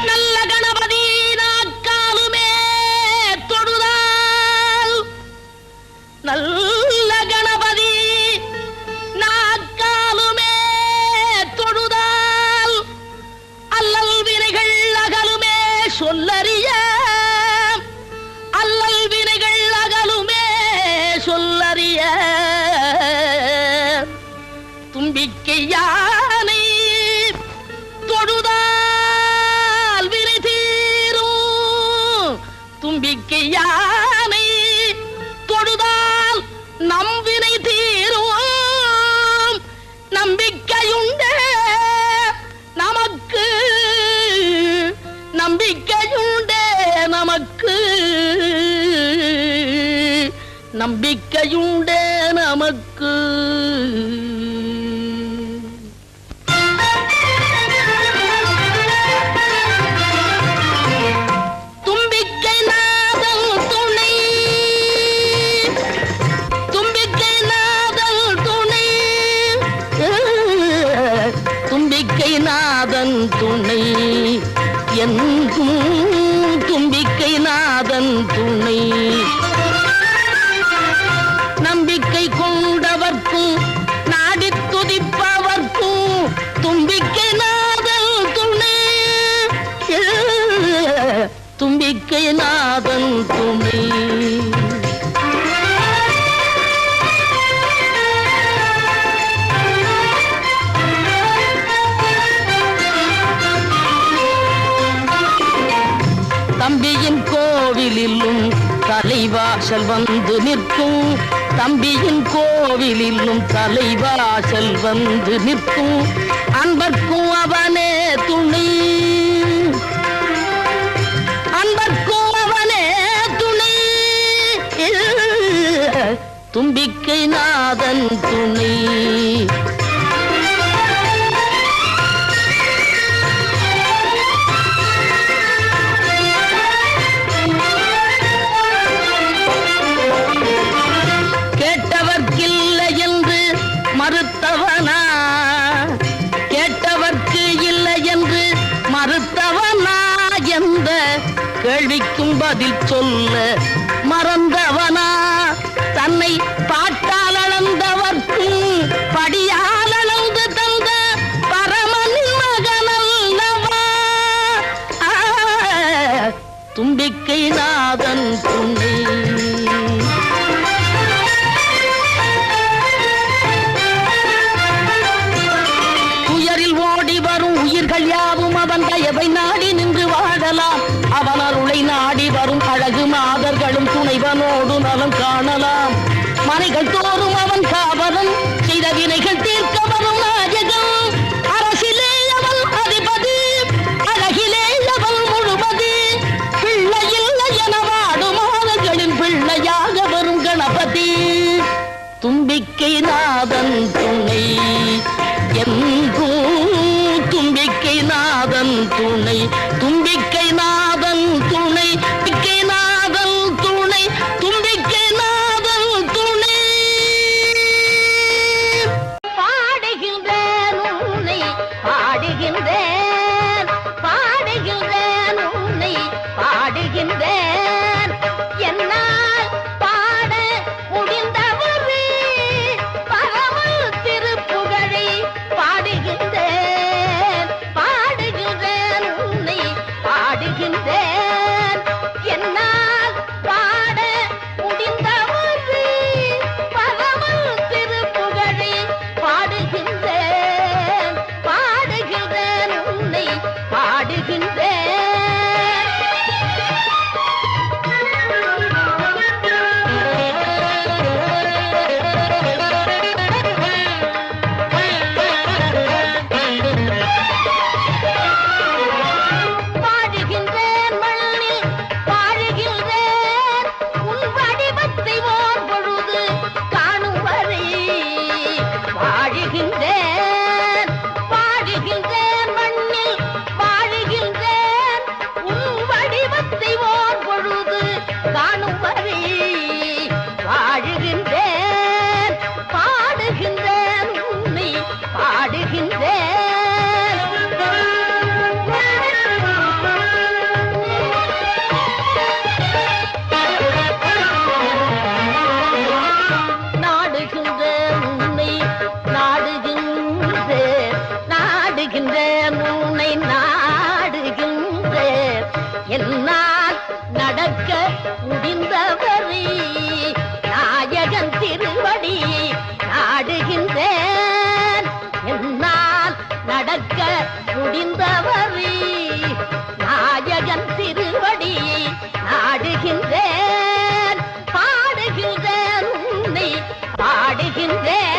நல்ல கணபதி நாக்காலுமே தொடுதால் நல்ல கணபதி நாக்காலுமே தொடுதால் அல்லல் வினைகள் அகலுமே சொல்லறிய அல்லல் வினைகள் அகலுமே சொல்லறிய தும்பிக்கை யானை தொடுதால் வினை தீரும் தும்பிக்கை யானை தொடுதால் நம் வினை தீரும் நம்பிக்கையுண்டு நமக்கு நம்பிக்கையுண்டே நமக்கு நம்பிக்கையுண்டே நமக்கு தும்பிக்கை நாதல் துணை தும்பிக்கை நாதல் துணை தும்பிக்கை நாதன் துணை என்றும் தும்பிக்கை நாதன் துணை நம்பிக்கை கொண்டவர்க்கும் நாடி துதிப்பவர்க்கும் தும்பிக்கை நாதல் துணை தும்பிக்கை நாதன் துணை தம்பியின் கோவிலிலும் தலைவாசல் வந்து நிற்கும் தம்பியின் கோவிலிலும் தலைவாசல் வந்து நிற்கும் அன்பர்க்கும் அவனே துணை அன்பர்க்கும் அவனே துணை தும்பிக்கை நாதன் துணை கேட்டவர்க்கில்லை என்று மறுத்தவனா கேட்டவர்க்கு இல்லை என்று மறுத்தவனா எந்த கேள்விக்கும் பதில் சொல்ல மறந்தவனா தன்னை பாட்டால் அளந்தவர்க்கும் படியால் அளந்து தந்த பரமனின் மகனல்லவா தும்பிக்கை நாதன் துணை உயிர்கள் யாவும் அவன் தயவை நாடி நின்று வாழலாம் அவன் அருளை நாடி வரும் அழகு மாதர்களும் துணைவனோடு நலம் காணலாம் மனைகள் தோறும் அவன் காவலன் செய்த வினைகள் தீர்க்க வரும் நாயகன் அரசிலே அவன் அதிபதி அழகிலே அவன் முழுமதி பிள்ளை இல்லை என வாடும் மாதர்களின் பிள்ளையாக வரும் கணபதி தும்பிக்கை நாதன் துணை என்றும் தும்பிக்கை நாதன் துணை தும்பிக்கை நாதன் துணை தும்பிக்கை நாதன் துணை தும்பிக்கை நாதன் துணை பாடுகின்றேன் உன்னை பாடுகின்றேன் பாடுகின்றேன் உன்னை பாடுகின்றேன் என்னால் பாட முடிந்தவரே பரமல் திருப்புகழை பாடுகின்றேன் பாடுகின்றேன் உன்னை பாடுகின்றேன் நடக்க முடிந்தவரே நாயகன் திருவடியை நாடுகின்றேன் பாடுகின்றேன் உன்னை பாடுகின்றேன்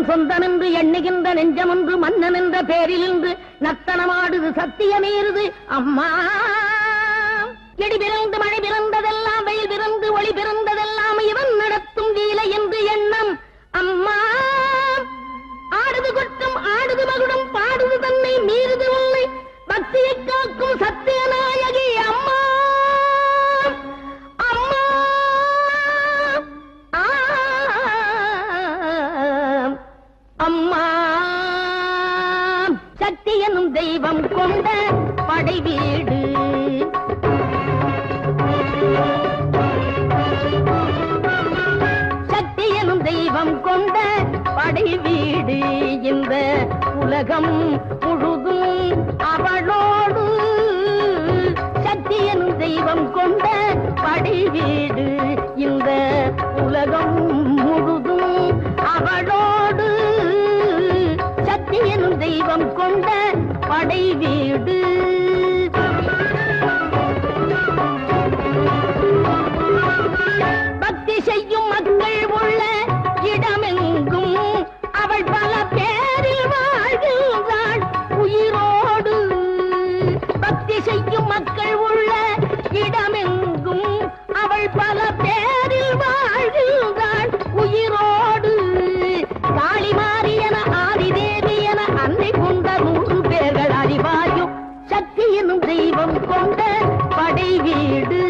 சொந்தமென்று எண்ணுகின்ற நெஞ்சமென்று மன்னன் என்ற பேரில் இன்று நத்தனமாடுது சத்தியமீறுது அம்மா இடி பிறந்து மழை பிறந்ததெல்லாம் வெயில் பிறந்து ஒளி பிறந்ததெல்லாம் இவன் நடத்தும் லீலை என்று எண்ணம் அம்மா ஆடுது குற்றம் ஆடுது மகுடம் பாடுது தன்னை மீறுது உன்னை பக்தியை காக்கும் சத்தியநாயகி அம்மா அம்மா அம்மா சக்தி எனும் தெய்வம் கொண்ட படை வீடு சக்தி எனும் தெய்வம் கொண்ட படை வீடு இந்த உலகம் முழுதும் அவளோடு சக்தி எனும் தெய்வம் கொண்ட படை வீடு இந்த உலகம் முழுதும் அவளோடு சக்தி எனும் தெய்வம் கொண்ட படை வீடு பக்தி செய்யும் மக்கள் உள்ள இடமெங்கும் அவள் பல பேரில் வாழ்கின்றாள் உயிரோடு பக்தி செய்யும் மக்கள் உள்ள இடமெங்கும் அவள் பல பேரில் வாழ்கின்றாள் உயிரோடு காளி மாரியன ஆதிதேவி என அன்னை கொண்ட 100 பேர்கள் அறிவாயும் சக்தி எனும் தெய்வம் கொண்ட படை வீடு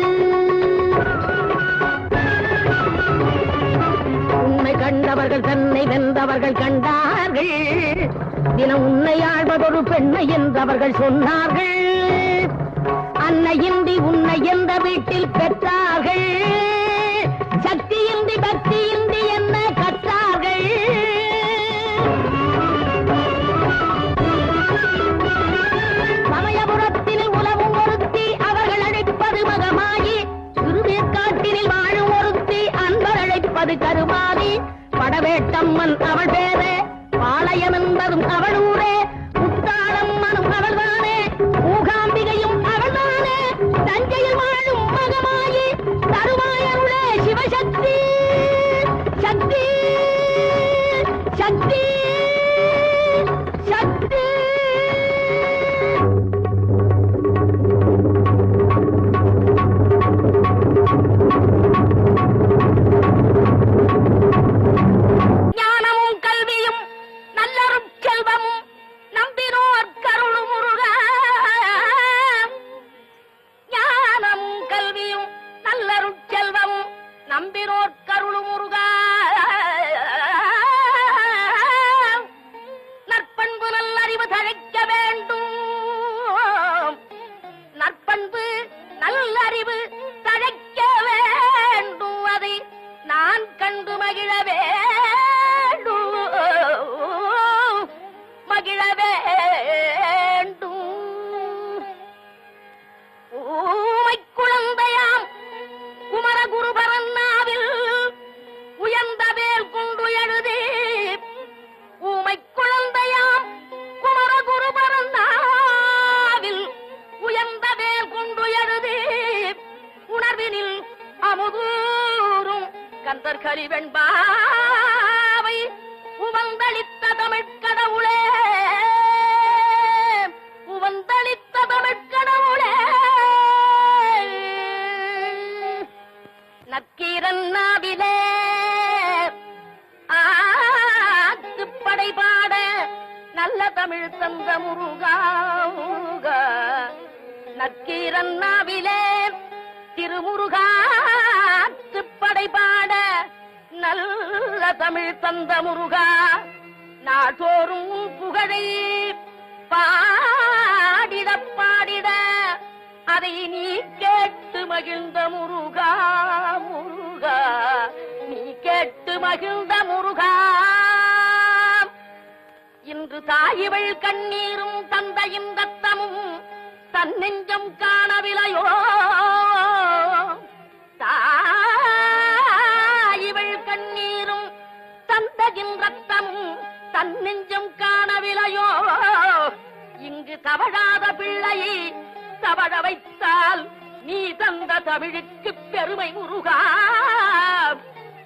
உன்னை கண்டவர்கள் தன்னை வென்றவர்கள் கண்டார்கள் தினம் உன்னை ஆழ்வதொரு பெண்ணை என்றவர்கள் சொன்னார்கள் அன்னையின்றி உன்னை எந்த வீட்டில் பெற்றார்கள் சக்தியின்றி பக்தியின்றி என்ன கற்றார்கள் சமயபுரத்தில் உலவும் ஒருத்தி அவர்கள் அழைப்பது மகமாயி திருவேற்காட்டினில் வாழும் ஒருத்தி அன்பர் அழைப்பது கருமாதி படவேட்டம்மன் அவள் பேரே பாளையம் என்பதும் அவள் ஊரே முத்தாளம்மனும் அவள்தானே மூகாம்பிகையும் அவள்தானே தஞ்சையில் வாழும் மகமாயி தருமாயருளே சிவசக்தி சக்தி சக்தி வெண்பாவை உவந்தளித்த தமிழ்க்கடவுளே, உவந்தளித்த தமிழ்க்கடவுளே, நக்கீரன் நாவிலே ஆத்துப்படை பாட நல்ல தமிழ் தந்த முருகா, நக்கீரன் நாவிலே திருமுருகாத்துப்படை பாட நல்ல தமிழ் தந்த முருகா, நாள்தோறும் புகழை பாடிட பாடிட அதை நீ கேட்டு மகிழ்ந்த முருகா, முருகா நீ கேட்டு மகிழ்ந்த முருகா. இன்று தாயிவள் கண்ணீரும் தந்தையின் ரத்தமும் தன்னெஞ்சம் காணவில்லையோ, தாயிவள் கண்ணீரும் தந்தையின் ரத்தமும் தன்னெஞ்சம் காணவில்லையோ, இங்கு தவழாத பிள்ளையை தவழ வைத்தால் நீ தந்த தமிழுக்கு பெருமை முருகா,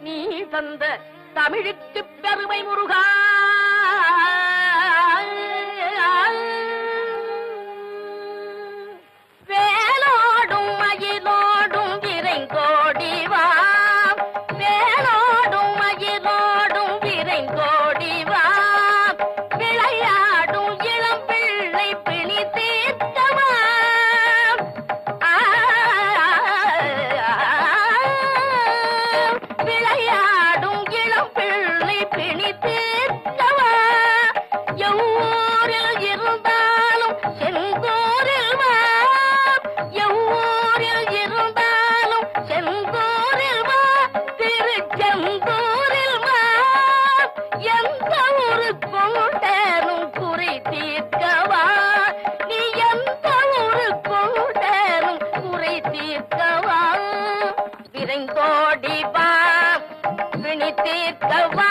நீ தந்த தமிழுக்கு பெருமை முருகா. வேலோடும் மயிலோடும் விரைந்தோடி வா, வேலோடும் மயிலோடும் விரைந்தோடி வா, விளையாடும் இளம் பிள்ளை பிணி தீர்க்கவா, விளையாடும் இளம் பிள்ளை பிணி தீர்க்கவா, எவ்வூரில் இருந்தாலும் செந்தூரில் வா, எவ்வூரில் இருந்தாலும் செந்தூரில் வா, திருச்செந்தூரில் வா, எந்த ஊரு கொண்டேனும் குறை தீர்க்கவா, நீ எந்த ஊரு கொண்டேனும் குறை தீர்க்கவா, விரைந்தோடி வா பிணி தீர்க்கவா,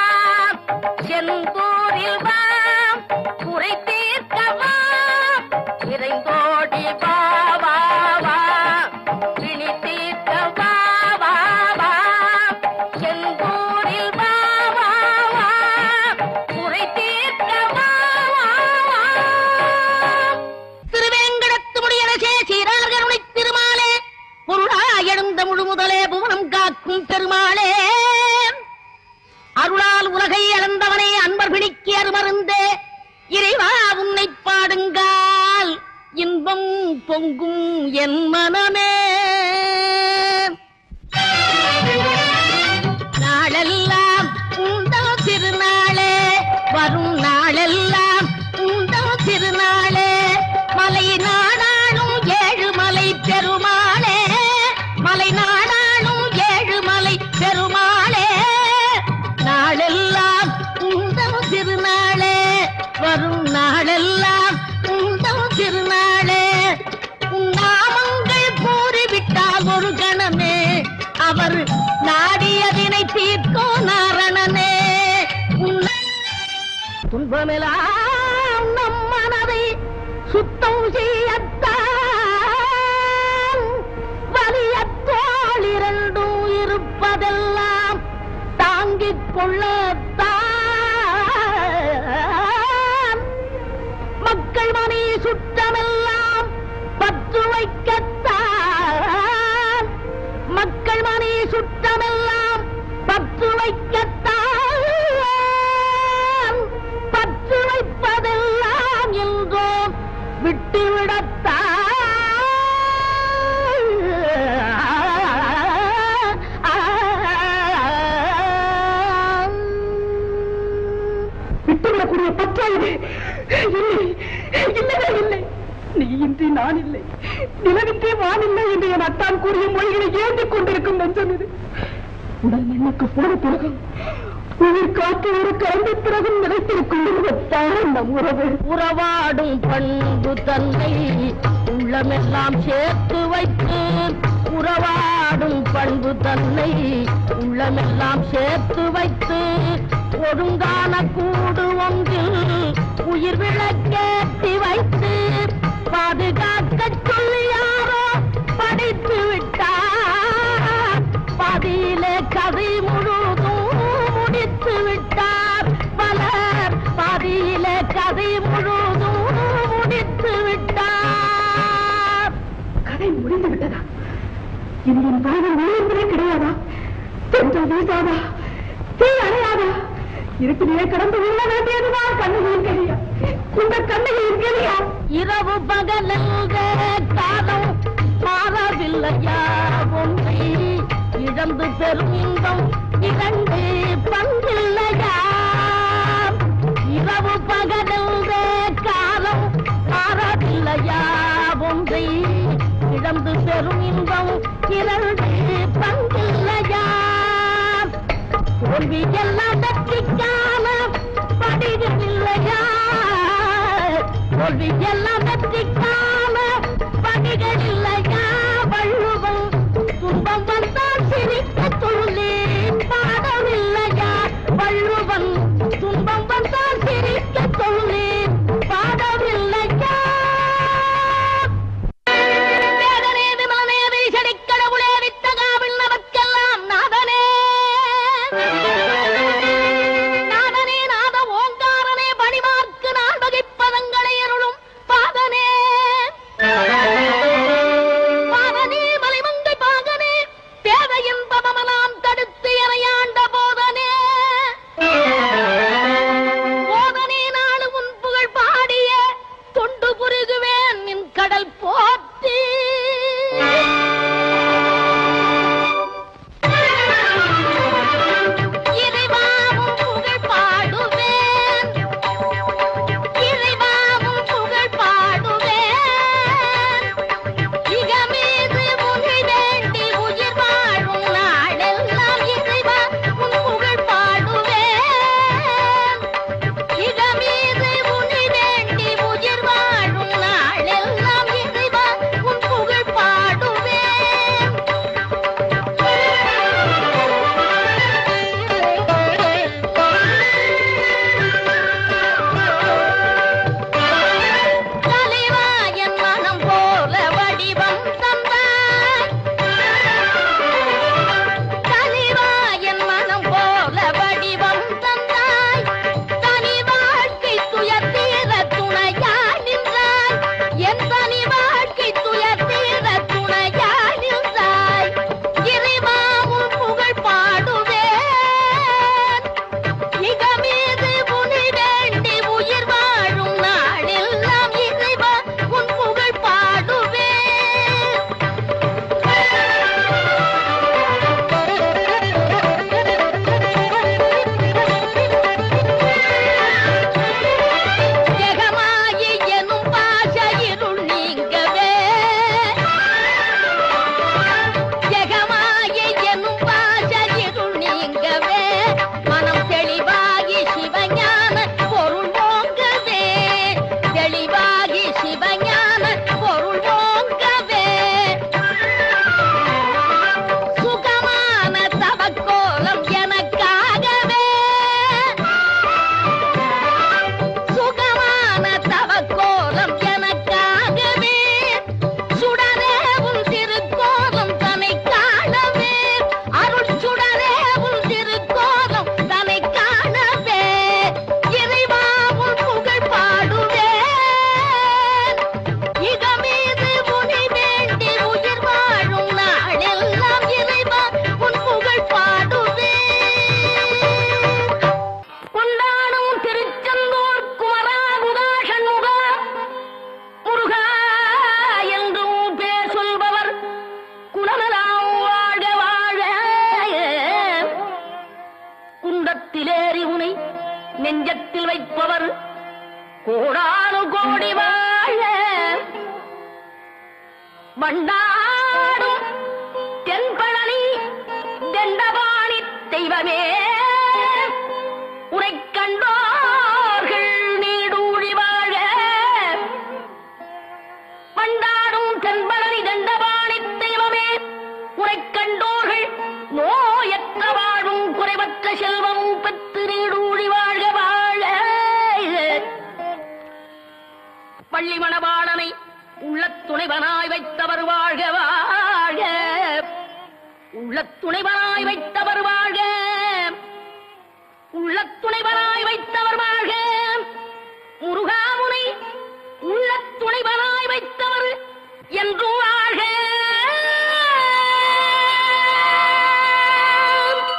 செந்தூரில் வா குறை தீர்க்கவா, விரைந்தோடி வா வா வா பிணி தீர்க்கவா வா வா, செந்தூரில் வா வா வா குறை தீர்க்கவா வா வா. திருவேங்கடத்து முடியரசே சீரார்கருணை திருமாலே, பொருளாய் எழுந்த முழுமுதலே புவனம் காக்கும் பெருமாளே, அருளால் உலகை அளந்தவனே அன்பர் பிடிக்கு அருமருந்தே, இறைவா உன்னை பாடுங்கால் இன்பம் பொங்கும் என் மனமே. நாளெல்லாம் உந்தல் திருநாளே, வரும் நாளெல்லாம் உந்தல் திருநாளே, மலை நாடாளும் ஏழுமலை பெருமாளே, மலை நாடாளும் ஏழுமலை பெருமாளே, நாளெல்லாம் உந்தல் திருநாளே, வரும் நாளெல்லாம் உந்தல் திருநாளே, உன் நாமங்கள் கூறிவிட்டால் ஒரு கணமே அவர் நாடியதினை தீர்க்கோ நாரணனே, துன்பமெல்லாம் நம் மனதை சுத்தம் செய்யத்தான், வலியத்தோள் இரண்டும் இருப்பதெல்லாம் தாங்கிக் கொள்ளத்தான், மக்கள் மணி சுற்றமெல்லாம் பற்று வைக்கத்தான், மக்கள் மணி சுற்றமெல்லாம் பற்று வைக்கத்தான், பற்று வைப்பதெல்லாம் என்றோ விட்டுவிடத்தான், விட்டுவிடக்கூடிய பற்றாது இல்லவே இல்லை. நீ இன்றி நான் இல்லை, நிலவின்றி வான் இல்லை என்று என் அத்தான் கூறிய மொழிகளை ஏந்திக் கொண்டிருக்கும் நெஞ்சம் இது. உடல் மண்ணுக்கு போன பிறகும் உயிர் காற்று ஒரு கலந்த பிறகும் நிலைத்திருக்கும் உருவத்தான் நம் உறவு. உறவாடும் பண்பு தன்னை உள்ளமெல்லாம் சேர்த்து வைத்து, உறவாடும் பண்பு தன்னை உள்ளமெல்லாம் சேர்த்து வைத்து, ஒழுங்கான கூடு ஒன்றில் உயிர் விளக்கேற்றி வைத்து, பாதுகாக்க சொல்லி யாரோ படித்து விட்டார், பாதியிலே கதை முழுதும் இது என் பழகம் ஒழுங்குமே கிடையாதா? தென்றல் வீசாதா? தீ அடையாதா? இருட்டிலே கடந்து உள்ள வேண்டியதுதான் கண்ணுகளின் கலியா, இந்த கண்ணுகளின் கலியா. இரவு பகலென்ற காலம் மாறவில்லையா? ஒன்றை இழந்து பெரும் இன்பம் இரண்டு பங்கில்லையா? இரவு பகலென்ற காலம் மாறவில்லையா? ஒன்றை இழந்து பெரும் இன்பம் இரண்டு பங்கில்லையா? தோல்வி எல்லாம் வெற்றிக்கான படிகள் இல்லையா? தோல்வி எல்லாம் வெற்றிக்கான படிகள் இல்லையா? வள்ளுவம் துன்பம் வந்தால் சிரிக்க சொல்லி பாடவில்லையா? வள்ளுவன் துன்பம் வந்தால் சிரிக்க சொல்லி பாடவில்லையா? வேதனே விமலனே வீசடிக் கடவுளே வித்தகாவில் நமக்கெல்லாம் நாதனே, நாதனே நாத ஓங்காரனே பணிமார்க்கு நான் வகைப்பதங்களை அருளும் பாதனே, பாதனே மலைமங்கை பாகனே தேவையின் பவமெல்லாம் தடுத்து எனையாண்ட போதனே, போதனே நாடு உன் புகழ் பாடிய தொண்டு புரிகுவேன் நின் கடல் போற்றி. இறைவாவும் புகழ் பாடுவேன், இறைவாவும் புகழ் பாடுவேன், இகமீது உன்னை வேண்டி உயிர் வாழும் நாடெல்லாம் இறைவா உன் புகழ் பாடுவேன், இகமீது உன்னை வேண்டி உயிர் வாழும் நாடெல்லாம் இறைவா உன் புகழ் பாடுவேன். தலைவா என் மனம் போல வடிவம் தந்தாய், தலைவா என் மனம் போல வடிவம் தந்தாய், தனி வாழ்க்கை துயர் தீர துணையாய் நின்றாய், என் தனி வாழ்க்கை துயர் தீர துணையாய் நின்றாய், இறைவா உன் புகழ் பாடுவேன், இகமீது உன்னை வேண்டி உயிர் வாழும் நாளெல்லாம் இறைவா உன் புகழ் பாடுவேன். ஜெகமாயி எனும் பாச இருள் நீங்கவே, ஜெகமாயி எனும் பாச இருள் நீங்கவே, மனம் தெளிவாகி சிவஞான பொருள் ஓங்கவே, தெளிவாகி சிவஞான பொருள் ஓங்கவே, சுகமான தவக்கோலம் எனக்காகவே, சுகமான தவக்கோலம் எனக்காகவே, சுடரே உன் திருக்கோலம் தன்னை காணவே, அருள் சுடரே உன் திருக்கோலம் தன்னை காணவே, இறைவா உன் புகழ் பாடுவேன், இகமீது உன்னை வேண்டி உயிர் வாழும் நாளெல்லாம் இறைவா உன் புகழ் பாடுவேன். கொண்டாடும் திருச்செந்தூர் குமரா குதா சண்முகா முருகா என்றும் பேர் சொல்பவர் குலமெல்லாம் வாழ்க வாழ, குந்தத்திலேறி உனை நெஞ்சத்தில் வைப்பவர் கோடானு கோடி வாழ, வண்டாடும் தென்பழனி தண்டபாணி தெய்வமே உரை கண்டோர்கள் நீடூழி வாழ, வண்டாடும் தென்பழனி தண்டபாணி தெய்வமே உரை கண்டோர்கள் நோயற்ற வாழும் குறைவற்ற செல்வம் பெற்று நீடூழி வாழ்க வாழ. பள்ளி மணவாளனை உள்ள துணைவனாய் வைத்தவர் வாழ்க வாழ்க, உள்ள துணைவனாய் வைத்தவர் வாழ்க, உள்ள துணைவனாய் வைத்தவர் வாழ்க.